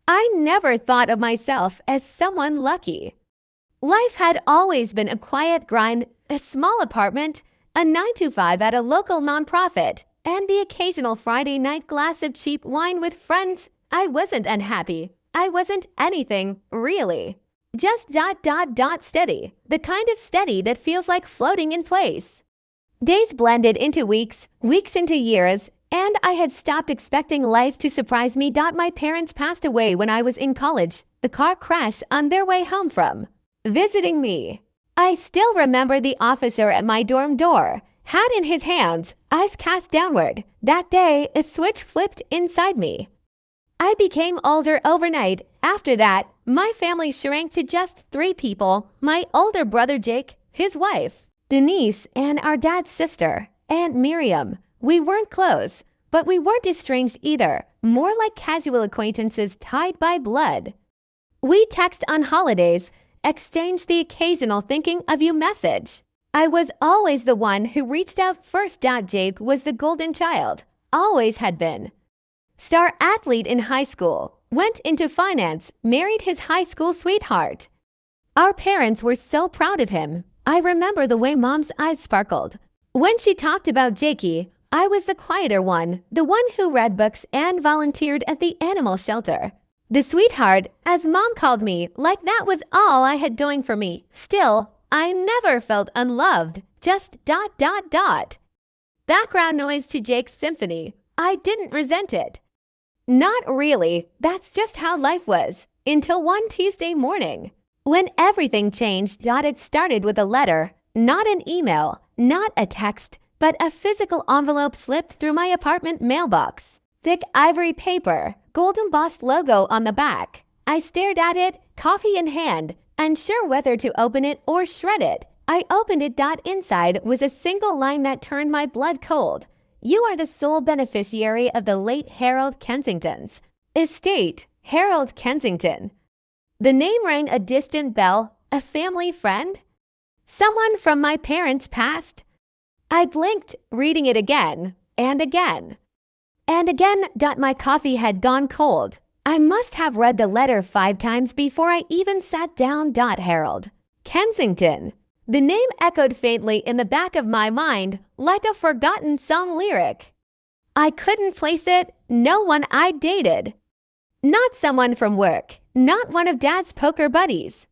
I never thought of myself as someone lucky. Life had always been a quiet grind, a small apartment, a 9 to 5 at a local nonprofit, and the occasional Friday night glass of cheap wine with friends. I wasn't unhappy. I wasn't anything, really. Just steady. The kind of steady that feels like floating in place. Days blended into weeks, weeks into years, and I had stopped expecting life to surprise me. My parents passed away when I was in college. The car crashed on their way home from visiting me. I still remember the officer at my dorm door, hat in his hands, eyes cast downward. That day, a switch flipped inside me. I became older overnight. After that, my family shrank to just 3 people: my older brother Jake, his wife, Denise, and our dad's sister, Aunt Miriam. We weren't close, but we weren't estranged either, more like casual acquaintances tied by blood. We text on holidays, exchanged the occasional thinking of you message. I was always the one who reached out first. Jake was the golden child, always had been. Star athlete in high school, went into finance, married his high school sweetheart. Our parents were so proud of him. I remember the way Mom's eyes sparkled when she talked about Jakey. I was the quieter one, the one who read books and volunteered at the animal shelter. The sweetheart, as Mom called me, like that was all I had going for me. Still, I never felt unloved, just ... Background noise to Jake's symphony. I didn't resent it. Not really, that's just how life was, until one Tuesday morning, when everything changed. It started with a letter, not an email, not a text, but a physical envelope slipped through my apartment mailbox. Thick ivory paper, gold embossed logo on the back. I stared at it, coffee in hand, unsure whether to open it or shred it. I opened it. Inside was a single line that turned my blood cold. You are the sole beneficiary of the late Harold Kensington's estate. Harold Kensington. The name rang a distant bell. A family friend? Someone from my parents' past? I blinked, reading it again, and again. And again. My coffee had gone cold. I must have read the letter 5 times before I even sat down. Harold Kensington. The name echoed faintly in the back of my mind, like a forgotten song lyric. I couldn't place it. No one I dated. Not someone from work. Not one of Dad's poker buddies.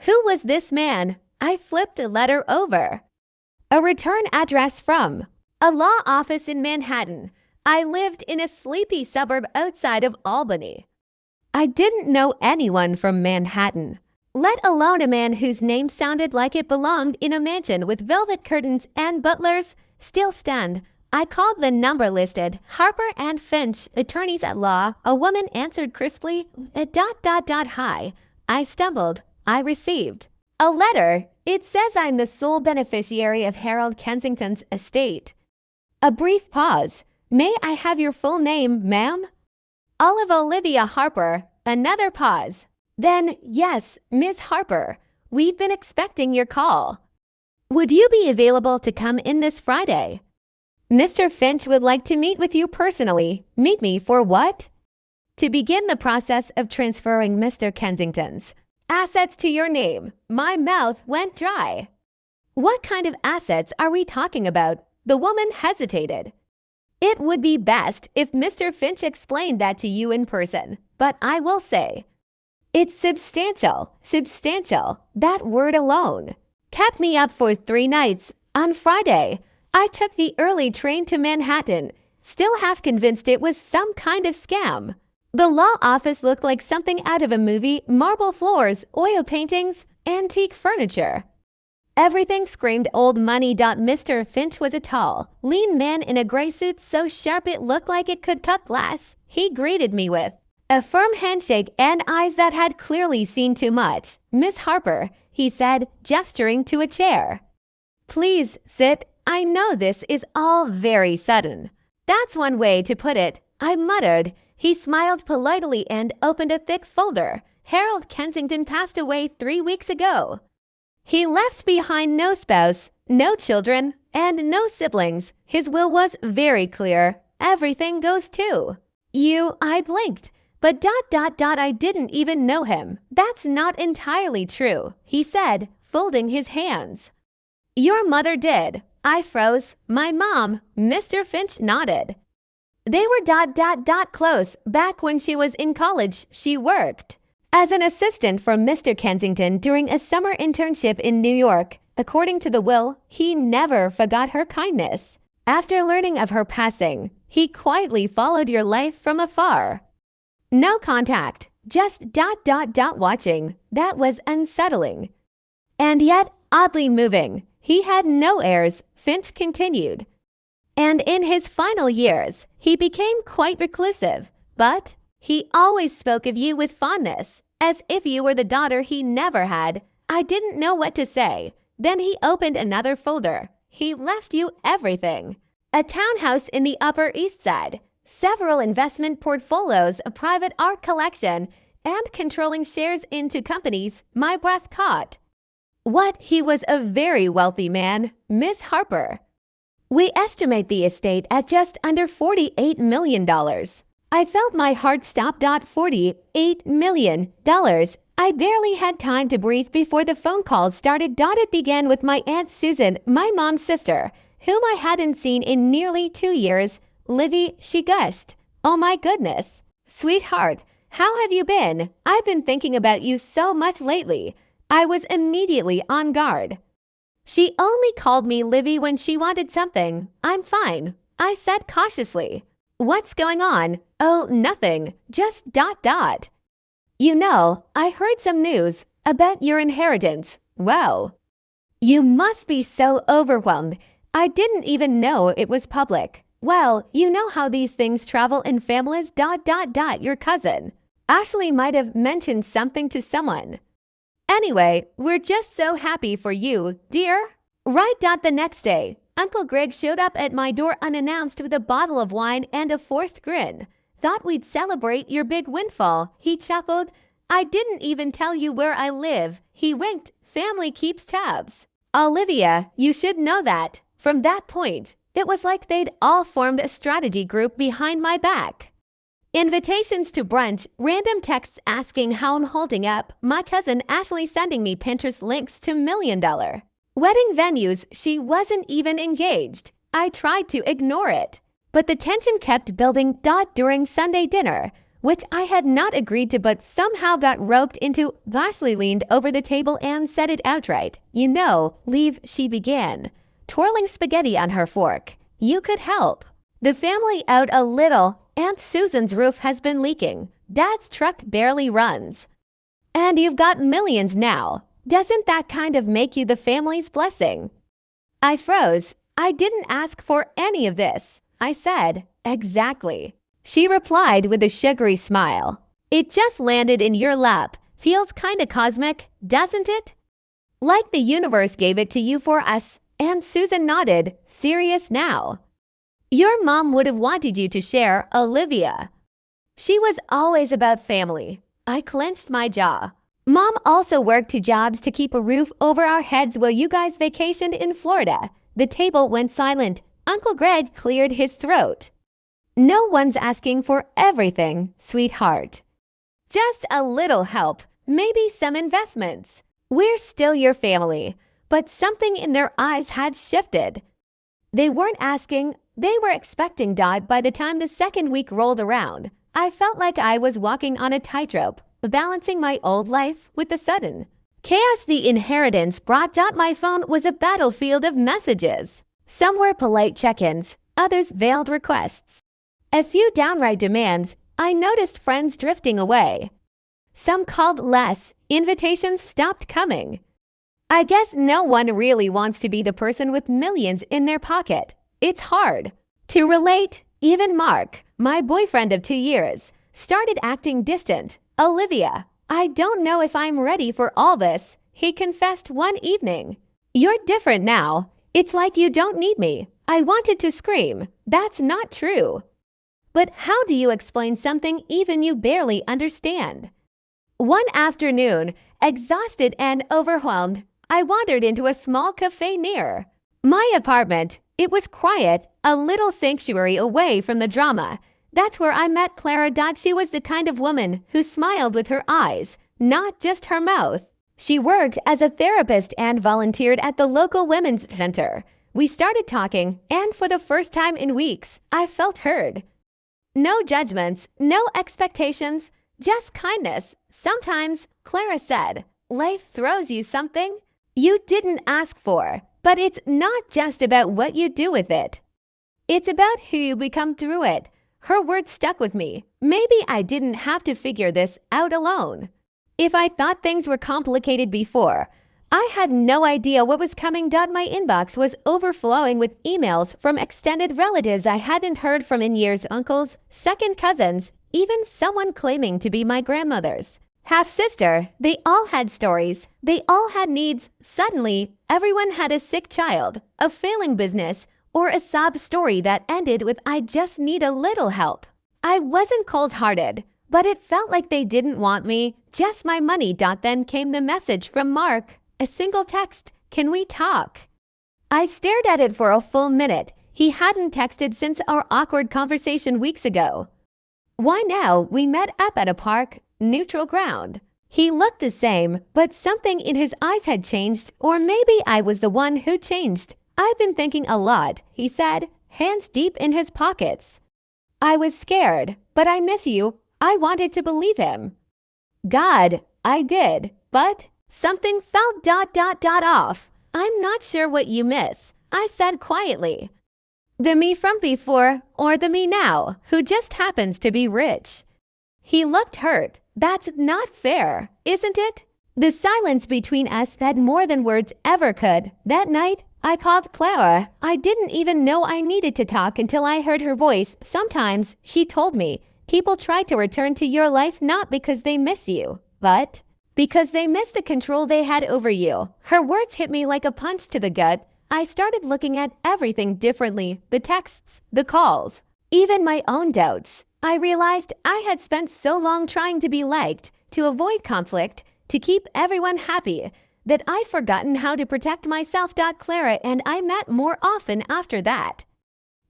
Who was this man? I flipped the letter over. A return address from a law office in Manhattan. I lived in a sleepy suburb outside of Albany. I didn't know anyone from Manhattan, let alone a man whose name sounded like it belonged in a mansion with velvet curtains and butlers. Still stunned, I called the number listed. Harper and Finch, attorneys at law. A woman answered crisply. Hi. I stumbled. I received a letter. It says I'm the sole beneficiary of Harold Kensington's estate. A brief pause. May I have your full name, ma'am? Olive Olivia Harper. Another pause. Then, yes, Miss Harper. We've been expecting your call. Would you be available to come in this Friday? Mr. Finch would like to meet with you personally. Meet me for what? To begin the process of transferring Mr. Kensington's assets to your name. My mouth went dry. What kind of assets are we talking about? The woman hesitated. It would be best if Mr. Finch explained that to you in person, but I will say, it's substantial. That word alone kept me up for 3 nights. On Friday, I took the early train to Manhattan, still half convinced it was some kind of scam. The law office looked like something out of a movie. Marble floors, oil paintings, antique furniture. Everything screamed old money. Mr. Finch was a tall, lean man in a gray suit so sharp it looked like it could cut glass. He greeted me with a firm handshake and eyes that had clearly seen too much. Miss Harper, he said, gesturing to a chair. Please sit. I know this is all very sudden. That's one way to put it, I muttered. He smiled politely and opened a thick folder. Harold Kensington passed away 3 weeks ago. He left behind no spouse, no children, and no siblings. His will was very clear. Everything goes too. I blinked. But I didn't even know him. That's not entirely true, he said, folding his hands. Your mother did. I froze. My mom, Mr. Finch nodded. They were close. Back when she was in college, she worked as an assistant for Mr. Kensington during a summer internship in New York. According to the will, he never forgot her kindness. After learning of her passing, he quietly followed your life from afar. No contact, just watching. That was unsettling. And yet, oddly moving. He had no heirs, Finch continued. And in his final years, he became quite reclusive. But he always spoke of you with fondness, as if you were the daughter he never had. I didn't know what to say. Then he opened another folder. He left you everything. A townhouse in the Upper East Side, several investment portfolios, a private art collection, and controlling shares in 2 companies. My breath caught. What? He was a very wealthy man, Miss Harper. We estimate the estate at just under $48 million. I felt my heart stop. $48 million. I barely had time to breathe before the phone calls started. It began with my Aunt Susan, my mom's sister, whom I hadn't seen in nearly 2 years. Livy, she gushed. Oh my goodness. Sweetheart, how have you been? I've been thinking about you so much lately. I was immediately on guard. She only called me Livy when she wanted something. I'm fine, I said cautiously. What's going on? Oh, nothing. Just. You know, I heard some news about your inheritance. Wow. You must be so overwhelmed. I didn't even know it was public. Well, you know how these things travel in families. Your cousin Ashley might have mentioned something to someone. Anyway, we're just so happy for you, dear. Right. The next day, Uncle Greg showed up at my door unannounced with a bottle of wine and a forced grin. Thought we'd celebrate your big windfall, he chuckled. I didn't even tell you where I live, he winked. Family keeps tabs. Olivia, you should know that. From that point, it was like they'd all formed a strategy group behind my back. Invitations to brunch, random texts asking how I'm holding up, my cousin Ashley sending me Pinterest links to $1 million wedding venues. She wasn't even engaged. I tried to ignore it, but the tension kept building. During Sunday dinner, which I had not agreed to but somehow got roped into, Ashley leaned over the table and said it outright. You know, leave, she began, twirling spaghetti on her fork. You could help the family out a little. Aunt Susan's roof has been leaking. Dad's truck barely runs. And you've got millions now. Doesn't that kind of make you the family's blessing? I froze. I didn't ask for any of this. I said, exactly. She replied with a sugary smile. It just landed in your lap. Feels kinda cosmic, doesn't it? Like the universe gave it to you for us. Aunt Susan nodded, serious now. Your mom would have wanted you to share, Olivia. She was always about family. I clenched my jaw. Mom also worked 2 jobs to keep a roof over our heads while you guys vacationed in Florida. The table went silent. Uncle Greg cleared his throat. No one's asking for everything, sweetheart. Just a little help, maybe some investments. We're still your family, but something in their eyes had shifted. They weren't asking, they were expecting. By the time the 2nd week rolled around, I felt like I was walking on a tightrope, balancing my old life with the sudden chaos the inheritance brought. My phone was a battlefield of messages. Some were polite check-ins, others veiled requests. A few downright demands. I noticed friends drifting away. Some called less. Invitations stopped coming. I guess no one really wants to be the person with millions in their pocket. It's hard to relate. Even Mark, my boyfriend of 2 years, started acting distant. Olivia, I don't know if I'm ready for all this, he confessed one evening. You're different now. It's like you don't need me. I wanted to scream. That's not true. But how do you explain something even you barely understand? One afternoon, exhausted and overwhelmed, I wandered into a small cafe near my apartment. It was quiet, a little sanctuary away from the drama. That's where I met Clara. She was the kind of woman who smiled with her eyes, not just her mouth. She worked as a therapist and volunteered at the local women's center. We started talking, and for the first time in weeks, I felt heard. No judgments, no expectations, just kindness. Sometimes, Clara said, life throws you something you didn't ask for, but it's not just about what you do with it. It's about who you become through it. Her words stuck with me. Maybe I didn't have to figure this out alone. If I thought things were complicated before, I had no idea what was coming. My inbox was overflowing with emails from extended relatives I hadn't heard from in years, uncles, second cousins, even someone claiming to be my grandmother's half-sister. They all had stories. They all had needs. Suddenly, everyone had a sick child, a failing business, or a sob story that ended with "I just need a little help." I wasn't cold-hearted, but it felt like they didn't want me, just my money. Then came the message from Mark, a single text, "Can we talk?" I stared at it for a full minute. He hadn't texted since our awkward conversation weeks ago. Why now? We met up at a park, neutral ground. He looked the same, but something in his eyes had changed, or maybe I was the one who changed. "I've been thinking a lot," he said, hands deep in his pockets. I was scared, but "I miss you." I wanted to believe him. God, I did, but something felt off. "I'm not sure what you miss," I said quietly. "The me from before, or the me now, who just happens to be rich?" He looked hurt. "That's not fair, isn't it?" The silence between us said more than words ever could. That night, I called Clara. I didn't even know I needed to talk until I heard her voice. "Sometimes," she told me, "people try to return to your life not because they miss you, but because they miss the control they had over you." Her words hit me like a punch to the gut. I started looking at everything differently, the texts, the calls, even my own doubts. I realized I had spent so long trying to be liked, to avoid conflict, to keep everyone happy, that I'd forgotten how to protect myself. Clara and I met more often after that.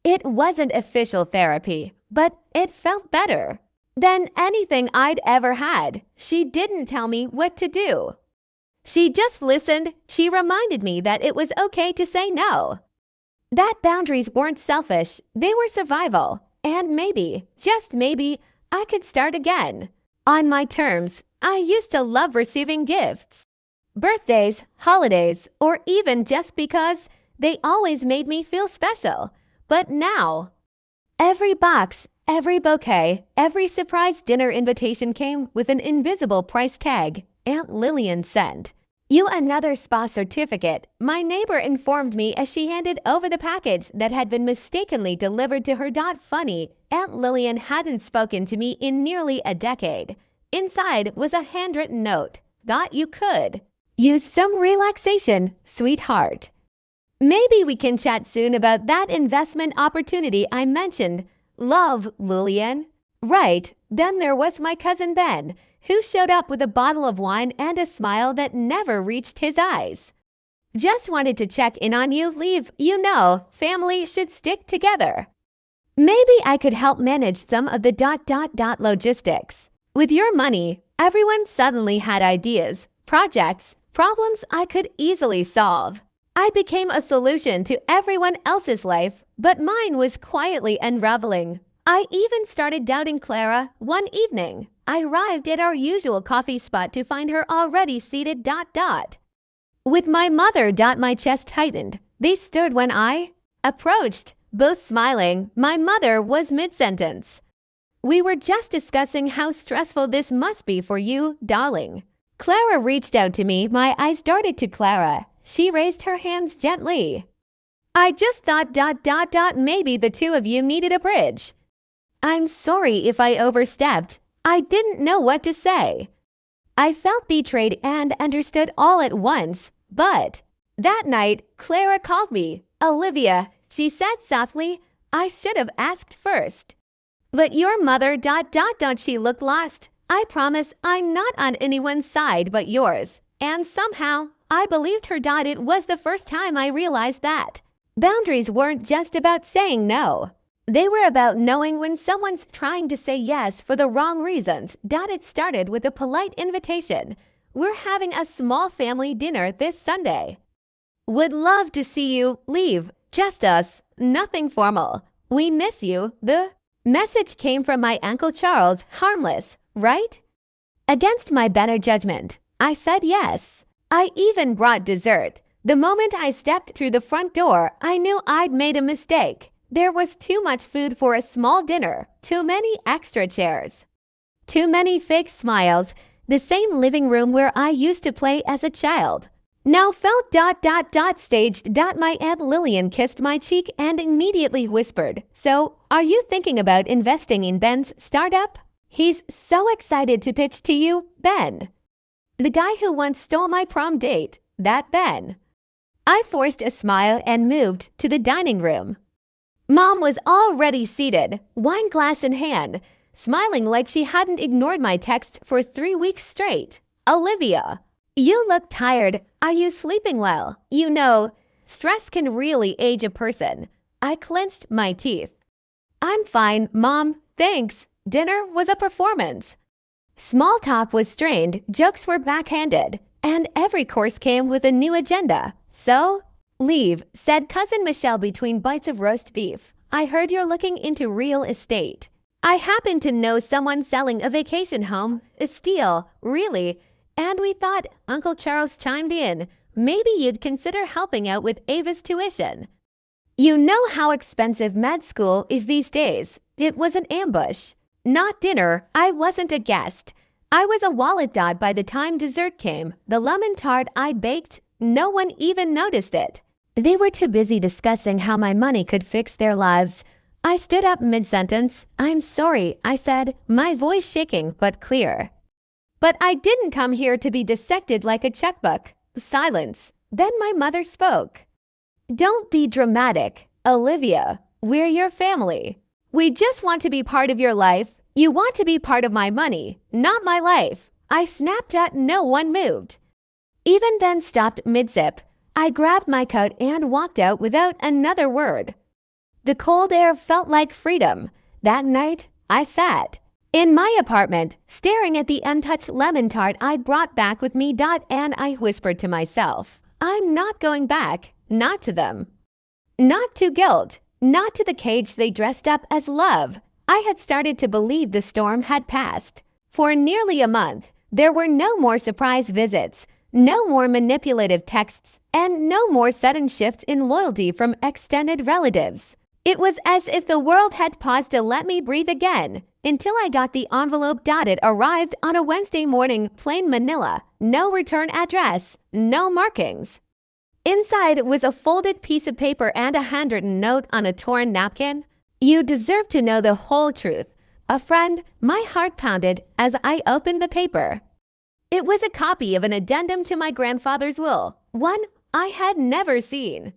It wasn't official therapy, but it felt better than anything I'd ever had. She didn't tell me what to do. She just listened. She reminded me that it was okay to say no, that boundaries weren't selfish, they were survival. And maybe, just maybe, I could start again on my terms. I used to love receiving gifts. Birthdays, holidays, or even just because they always made me feel special. But now, every box, every bouquet, every surprise dinner invitation came with an invisible price tag. Aunt Lillian sent "You another spa certificate," my neighbor informed me as she handed over the package that had been mistakenly delivered to her. Funny, Aunt Lillian hadn't spoken to me in nearly a decade. Inside was a handwritten note. "Thought you could use some relaxation, sweetheart. Maybe we can chat soon about that investment opportunity I mentioned. Love, Lillian." Right, then there was my cousin Ben, who showed up with a bottle of wine and a smile that never reached his eyes. "Just wanted to check in on you. Leave, you know, family should stick together. Maybe I could help manage some of the logistics. With your money." Everyone suddenly had ideas, projects, problems I could easily solve. I became a solution to everyone else's life, but mine was quietly unraveling. I even started doubting Clara. One evening, I arrived at our usual coffee spot to find her already seated. With my mother. My chest tightened. They stood when I approached, both smiling. My mother was mid-sentence. "We were just discussing how stressful this must be for you, darling." Clara reached out to me. My eyes darted to Clara. She raised her hands gently. "I just thought maybe the two of you needed a bridge." I'm sorry if I overstepped. I didn't know what to say. I felt betrayed and understood all at once. But that night, Clara called me. "Olivia," she said softly, "I should have asked first. But your mother. She looked lost. "I promise I'm not on anyone's side but yours." And somehow, I believed her. It was the first time I realized that boundaries weren't just about saying no. They were about knowing when someone's trying to say yes for the wrong reasons. It started with a polite invitation. We're having a small family dinner this Sunday. Would love to see you. Leave. Just us. Nothing formal. We miss you. The message came from my Uncle Charles. Harmless, right? Against my better judgment, I said yes. I even brought dessert. The moment I stepped through the front door, I knew I'd made a mistake. There was too much food for a small dinner, too many extra chairs, too many fake smiles, the same living room where I used to play as a child. Now felt ... staged. My Aunt Lillian kissed my cheek and immediately whispered, "So, are you thinking about investing in Ben's startup? He's so excited to pitch to you, Ben." The guy who once stole my prom date, that Ben. I forced a smile and moved to the dining room. Mom was already seated, wine glass in hand, smiling like she hadn't ignored my texts for 3 weeks straight. "Olivia, you look tired. Are you sleeping well? You know, stress can really age a person." I clenched my teeth. "I'm fine, Mom. Thanks. Dinner was a performance." Small talk was strained, jokes were backhanded, and every course came with a new agenda. "So, leave," said Cousin Michelle between bites of roast beef. "I heard you're looking into real estate. I happen to know someone selling a vacation home, a steal, really, and we thought," Uncle Charles chimed in, "maybe you'd consider helping out with Ava's tuition. You know how expensive med school is these days." It was an ambush. Not dinner. I wasn't a guest. I was a wallet. By the time dessert came, the lemon tart I'd baked, no one even noticed it. They were too busy discussing how my money could fix their lives. I stood up mid-sentence. "I'm sorry," I said, my voice shaking but clear. "But I didn't come here to be dissected like a checkbook." Silence. Then my mother spoke. "Don't be dramatic, Olivia. We're your family. We just want to be part of your life. You want to be part of my money, not my life." I snapped at no one moved. Even Ben stopped mid-sip. I grabbed my coat and walked out without another word. The cold air felt like freedom. That night, I sat in my apartment, staring at the untouched lemon tart I'd brought back with me. And I whispered to myself, "I'm not going back. Not to them. Not to guilt. Not to the cage they dressed up as love." I had started to believe the storm had passed. For nearly a month, there were no more surprise visits, no more manipulative texts, and no more sudden shifts in loyalty from extended relatives. It was as if the world had paused to let me breathe again, until I got the envelope. It arrived on a Wednesday morning, plain manila, no return address, no markings. Inside was a folded piece of paper and a handwritten note on a torn napkin. "You deserve to know the whole truth. A friend." My heart pounded as I opened the paper. It was a copy of an addendum to my grandfather's will, one I had never seen.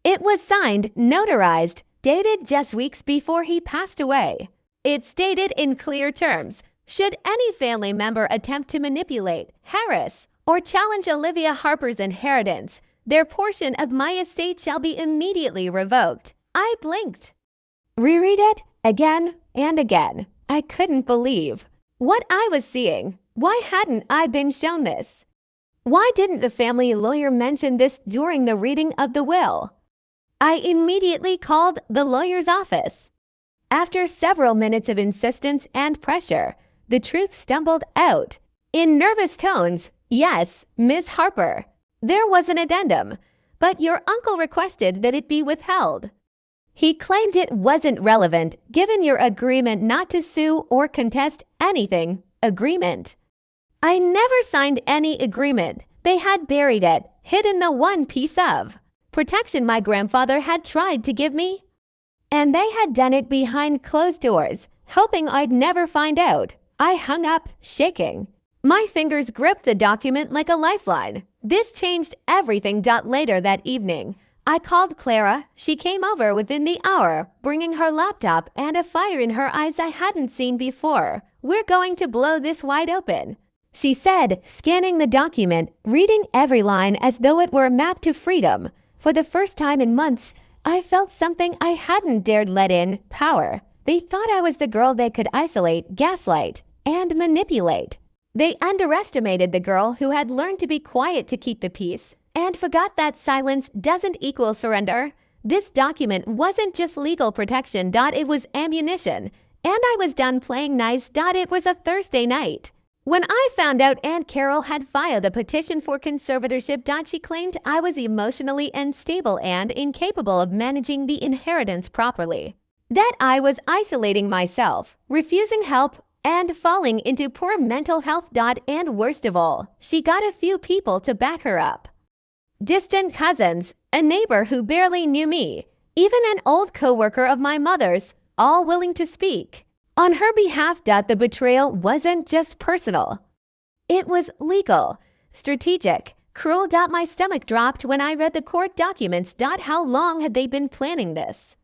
It was signed, notarized, dated just weeks before he passed away. It stated in clear terms, should any family member attempt to manipulate, harass, or challenge Olivia Harper's inheritance, their portion of my estate shall be immediately revoked. I blinked. Reread it again and again. I couldn't believe what I was seeing. Why hadn't I been shown this? Why didn't the family lawyer mention this during the reading of the will? I immediately called the lawyer's office. After several minutes of insistence and pressure, the truth stumbled out. In nervous tones, "Yes, Miss Harper, there was an addendum, but your uncle requested that it be withheld. He claimed it wasn't relevant given your agreement not to sue or contest anything." Agreement? I never signed any agreement. They had buried it, hidden the one piece of protection my grandfather had tried to give me. And they had done it behind closed doors, hoping I'd never find out. I hung up, shaking. My fingers gripped the document like a lifeline. This changed everything. Later that evening, I called Clara. She came over within the hour, bringing her laptop and a fire in her eyes I hadn't seen before. "We're going to blow this wide open," she said, scanning the document, reading every line as though it were a map to freedom. For the first time in months, I felt something I hadn't dared let in: power. They thought I was the girl they could isolate, gaslight, and manipulate. They underestimated the girl who had learned to be quiet to keep the peace and forgot that silence doesn't equal surrender. This document wasn't just legal protection, it was ammunition. And I was done playing nice, it was a Thursday night. When I found out Aunt Carol had filed a petition for conservatorship, she claimed I was emotionally unstable and incapable of managing the inheritance properly. That I was isolating myself, refusing help, and falling into poor mental health. And worst of all, she got a few people to back her up. Distant cousins, a neighbor who barely knew me, even an old co-worker of my mother's, all willing to speak on her behalf. The betrayal wasn't just personal. It was legal, strategic, cruel. My stomach dropped when I read the court documents. How long had they been planning this?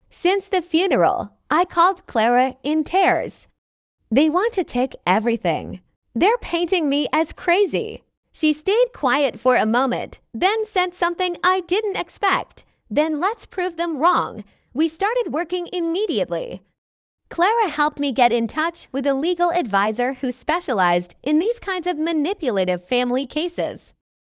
Since the funeral, I called Clara in tears. They want to take everything. They're painting me as crazy. She stayed quiet for a moment, then said something I didn't expect. Then let's prove them wrong. We started working immediately. Clara helped me get in touch with a legal advisor who specialized in these kinds of manipulative family cases.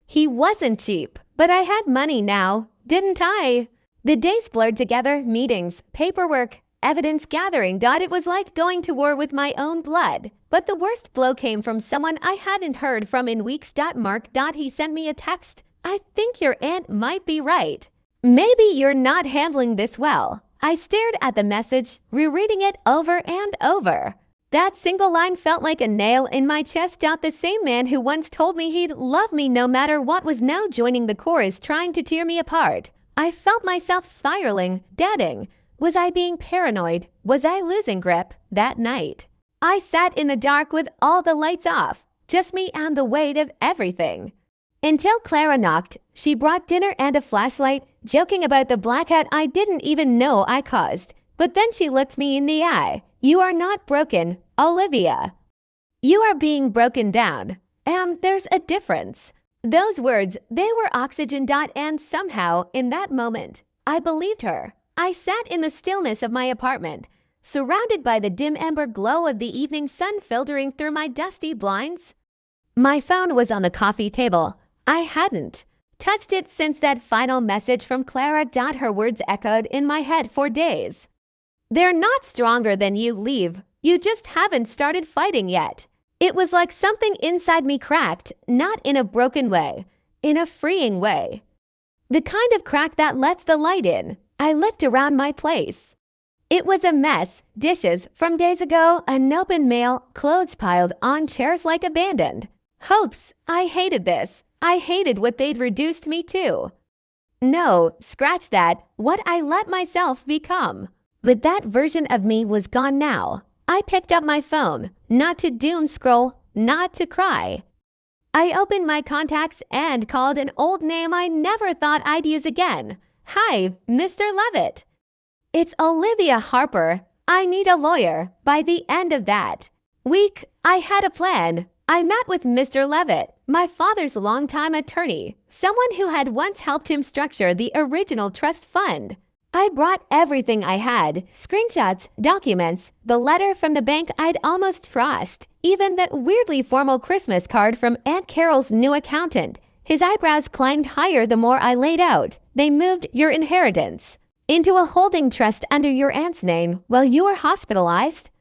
He wasn't cheap, but I had money now, didn't I? The days blurred together: meetings, paperwork, evidence gathering. It was like going to war with my own blood. But the worst blow came from someone I hadn't heard from in weeks. Mark. He sent me a text. I think your aunt might be right. Maybe you're not handling this well. I stared at the message, rereading it over and over. That single line felt like a nail in my chest. The same man who once told me he'd love me no matter what was now joining the chorus, trying to tear me apart. I felt myself spiraling, deading. Was I being paranoid? Was I losing grip? That night, I sat in the dark with all the lights off, just me and the weight of everything. Until Clara knocked. She brought dinner and a flashlight, joking about the blackout I didn't even know I caused. But then she looked me in the eye. You are not broken, Olivia. You are being broken down. There's a difference. Those words, they were oxygen. And somehow, in that moment, I believed her. I sat in the stillness of my apartment, surrounded by the dim amber glow of the evening sun filtering through my dusty blinds. My phone was on the coffee table. I hadn't touched it since that final message from Clara. Her words echoed in my head for days. They're not stronger than you. Leave. You just haven't started fighting yet. It was like something inside me cracked, not in a broken way, in a freeing way. The kind of crack that lets the light in. I looked around my place. It was a mess: dishes from days ago, an open mail, clothes piled on chairs like abandoned hopes. I hated this. I hated what they'd reduced me to. No, scratch that, what I let myself become. But that version of me was gone now. I picked up my phone, not to doom scroll, not to cry. I opened my contacts and called an old name I never thought I'd use again. Hi, Mr. Levitt. It's Olivia Harper. I need a lawyer. By the end of that week, I had a plan. I met with Mr. Levitt, my father's longtime attorney, someone who had once helped him structure the original trust fund. I brought everything I had: screenshots, documents, the letter from the bank I'd almost trashed, even that weirdly formal Christmas card from Aunt Carol's new accountant. His eyebrows climbed higher the more I laid out. They moved your inheritance into a holding trust under your aunt's name while you were hospitalized,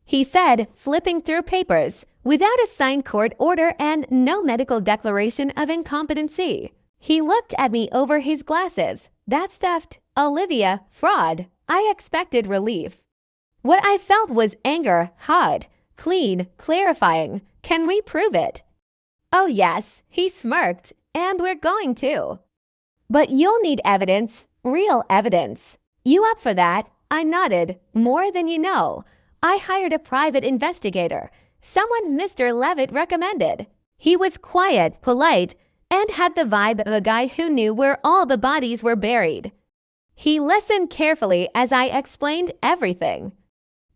he said, flipping through papers, without a signed court order and no medical declaration of incompetency. He looked at me over his glasses. That's theft, Olivia, fraud. I expected relief. What I felt was anger, hot, clean, clarifying. Can we prove it? Oh yes, he smirked, and we're going to. But you'll need evidence, real evidence. You up for that? I nodded. More than you know. I hired a private investigator, someone Mr. Levitt recommended. He was quiet, polite, and had the vibe of a guy who knew where all the bodies were buried. He listened carefully as I explained everything.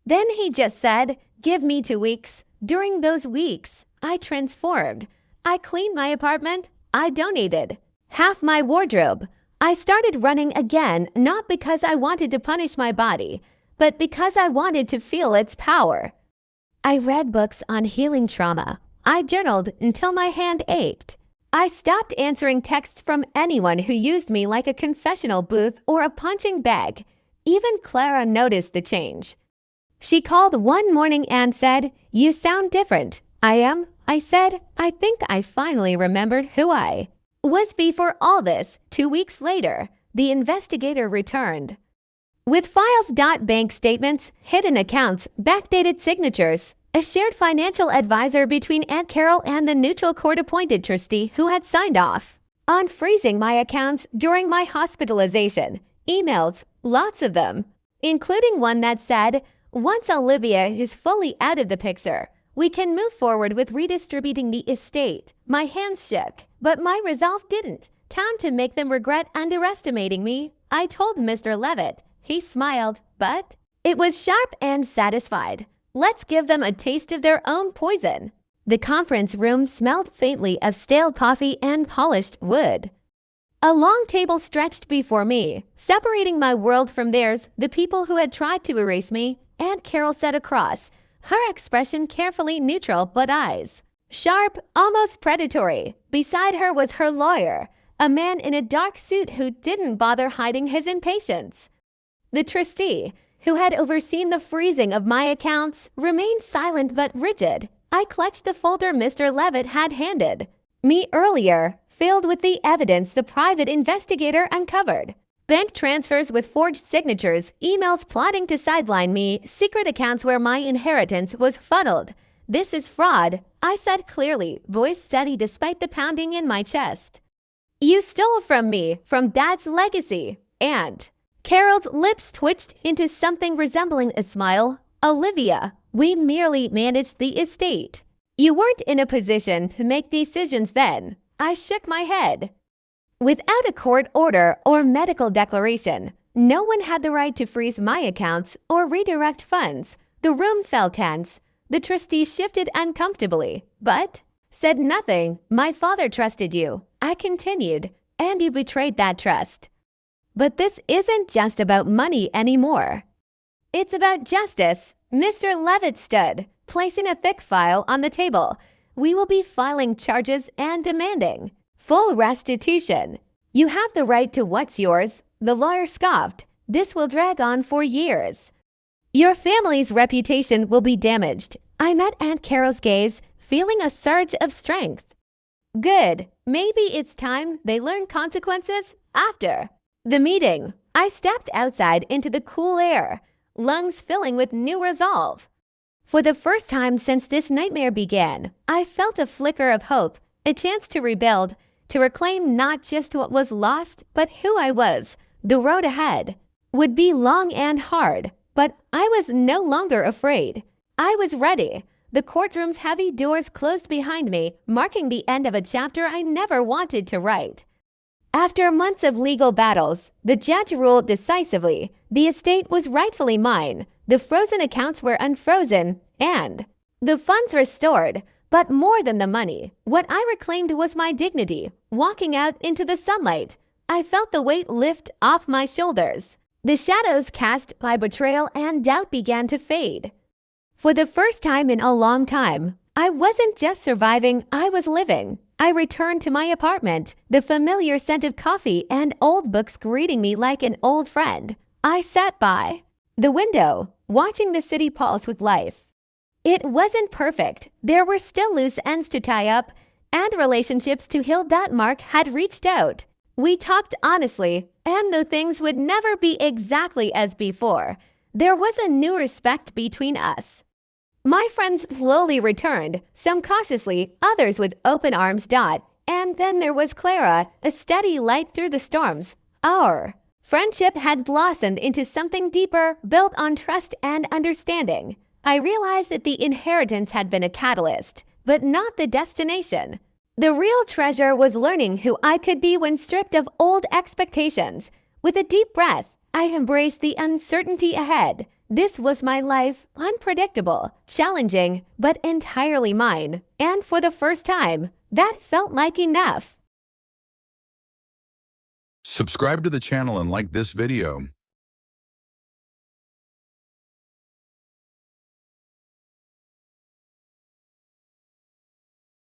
Then he just said, "Give me 2 weeks." During those weeks, I transformed. I cleaned my apartment. I donated half my wardrobe. I started running again, not because I wanted to punish my body, but because I wanted to feel its power. I read books on healing trauma. I journaled until my hand ached. I stopped answering texts from anyone who used me like a confessional booth or a punching bag. Even Clara noticed the change. She called one morning and said, "You sound different." "I am," I said. I think I finally remembered who I was before all this. 2 weeks later, the investigator returned with files, bank statements, hidden accounts, backdated signatures, a shared financial advisor between Aunt Carol and the neutral court-appointed trustee who had signed off on freezing my accounts during my hospitalization. Emails, lots of them, including one that said, "Once Olivia is fully out of the picture, we can move forward with redistributing the estate." My hands shook, but my resolve didn't. Time to make them regret underestimating me, I told Mr. Levitt. He smiled, but it was sharp and satisfied. Let's give them a taste of their own poison. The conference room smelled faintly of stale coffee and polished wood. A long table stretched before me, separating my world from theirs, the people who had tried to erase me. Aunt Carol sat across, her expression carefully neutral but eyes sharp, almost predatory. Beside her was her lawyer, a man in a dark suit who didn't bother hiding his impatience. The trustee, who had overseen the freezing of my accounts, remained silent but rigid. I clutched the folder Mr. Levitt had handed me earlier, filled with the evidence the private investigator uncovered. Bank transfers with forged signatures, emails plotting to sideline me, secret accounts where my inheritance was funneled. "This is fraud," I said clearly, voice steady despite the pounding in my chest. "You stole from me, from Dad's legacy." And Carol's lips twitched into something resembling a smile. "Olivia, we merely managed the estate. You weren't in a position to make decisions then." I shook my head. Without a court order or medical declaration, no one had the right to freeze my accounts or redirect funds. The room felt tense. The trustee shifted uncomfortably, but said nothing. "My father trusted you," I continued, "and you betrayed that trust. But this isn't just about money anymore. It's about justice." Mr. Levitt stood, placing a thick file on the table. "We will be filing charges and demanding full restitution. You have the right to what's yours." The lawyer scoffed. "This will drag on for years. Your family's reputation will be damaged." I met Aunt Carol's gaze, feeling a surge of strength. Good. Maybe it's time they learn consequences after the meeting. I stepped outside into the cool air, lungs filling with new resolve. For the first time since this nightmare began, I felt a flicker of hope, a chance to rebuild, to reclaim not just what was lost, but who I was. The road ahead would be long and hard, but I was no longer afraid. I was ready. The courtroom's heavy doors closed behind me, marking the end of a chapter I never wanted to write. After months of legal battles, the judge ruled decisively. The estate was rightfully mine. The frozen accounts were unfrozen, and the funds restored. But more than the money, what I reclaimed was my dignity. Walking out into the sunlight, I felt the weight lift off my shoulders. The shadows cast by betrayal and doubt began to fade. For the first time in a long time, I wasn't just surviving, I was living. I returned to my apartment, the familiar scent of coffee and old books greeting me like an old friend. I sat by the window, watching the city pulse with life. It wasn't perfect. There were still loose ends to tie up, and relationships to heal. Mark had reached out. We talked honestly, and though things would never be exactly as before, there was a new respect between us. My friends slowly returned, some cautiously, others with open arms. And then there was Clara, a steady light through the storms. Our friendship had blossomed into something deeper, built on trust and understanding. I realized that the inheritance had been a catalyst, but not the destination. The real treasure was learning who I could be when stripped of old expectations. With a deep breath, I embraced the uncertainty ahead. This was my life, unpredictable, challenging, but entirely mine. And for the first time, that felt like enough. Subscribe to the channel and like this video.